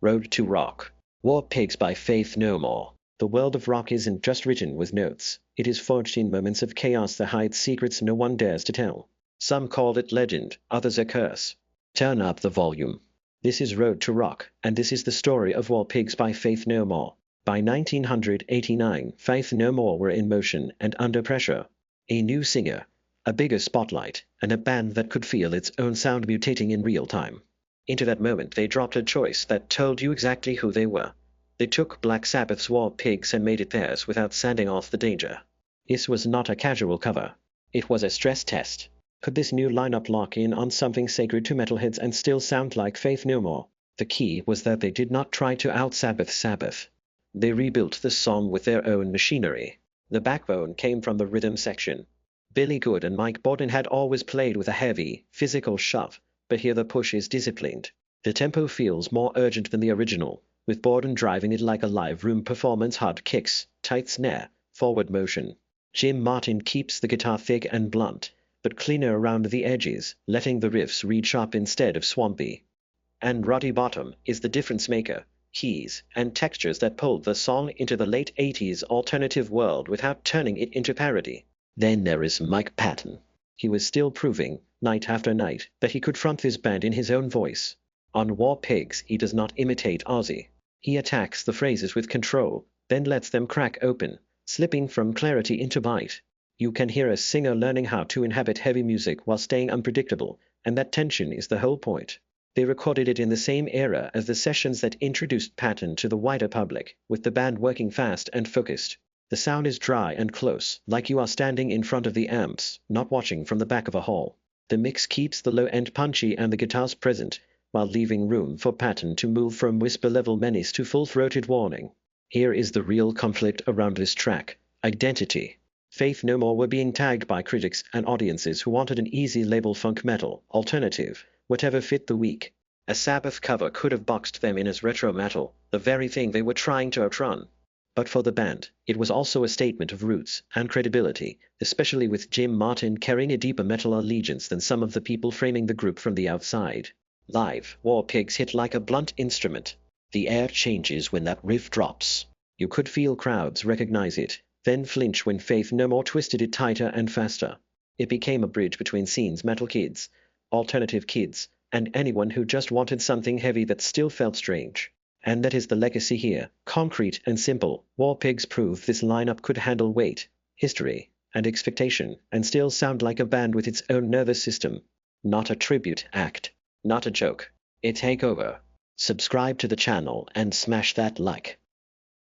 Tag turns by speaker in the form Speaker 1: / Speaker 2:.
Speaker 1: Road to Rock. War Pigs by Faith No More. The world of rock isn't just written with notes. It is forged in moments of chaos that hides secrets no one dares to tell. Some call it legend, others a curse. Turn up the volume. This is Road to Rock, and this is the story of War Pigs by Faith No More. By 1989, Faith No More were in motion and under pressure. A new singer, a bigger spotlight, and a band that could feel its own sound mutating in real time. Into that moment they dropped a choice that told you exactly who they were. They took Black Sabbath's War Pigs and made it theirs without sending off the danger. This was not a casual cover. It was a stress test. Could this new lineup lock in on something sacred to metalheads and still sound like Faith No More? The key was that they did not try to out-Sabbath Sabbath. They rebuilt the song with their own machinery. The backbone came from the rhythm section. Billy Good and Mike Borden had always played with a heavy, physical shove, but here the push is disciplined. The tempo feels more urgent than the original, with Borden driving it like a live room performance, hard kicks, tight snare, forward motion. Jim Martin keeps the guitar thick and blunt, but cleaner around the edges, letting the riffs read sharp instead of swampy. And Roddy Bottom is the difference maker, keys and textures that pulled the song into the late 80s alternative world without turning it into parody. Then there is Mike Patton. He was still proving, night after night, that he could front this band in his own voice. On War Pigs he does not imitate Ozzy. He attacks the phrases with control, then lets them crack open, slipping from clarity into bite. You can hear a singer learning how to inhabit heavy music while staying unpredictable, and that tension is the whole point. They recorded it in the same era as the sessions that introduced Patton to the wider public, with the band working fast and focused. The sound is dry and close, like you are standing in front of the amps, not watching from the back of a hall. The mix keeps the low end punchy and the guitars present, while leaving room for Patton to move from whisper-level menace to full-throated warning. Here is the real conflict around this track: identity. Faith No More were being tagged by critics and audiences who wanted an easy label funk metal, alternative, whatever fit the week. A Sabbath cover could have boxed them in as retro metal, the very thing they were trying to outrun. But for the band, it was also a statement of roots and credibility, especially with Jim Martin carrying a deeper metal allegiance than some of the people framing the group from the outside. Live, War Pigs hit like a blunt instrument. The air changes when that riff drops. You could feel crowds recognize it, then flinch when Faith No More twisted it tighter and faster. It became a bridge between scenes metal kids, alternative kids, and anyone who just wanted something heavy that still felt strange. And that is the legacy here, concrete and simple. War Pigs proved this lineup could handle weight, history, and expectation, and still sound like a band with its own nervous system. Not a tribute act, not a joke, a takeover. Subscribe to the channel and smash that like.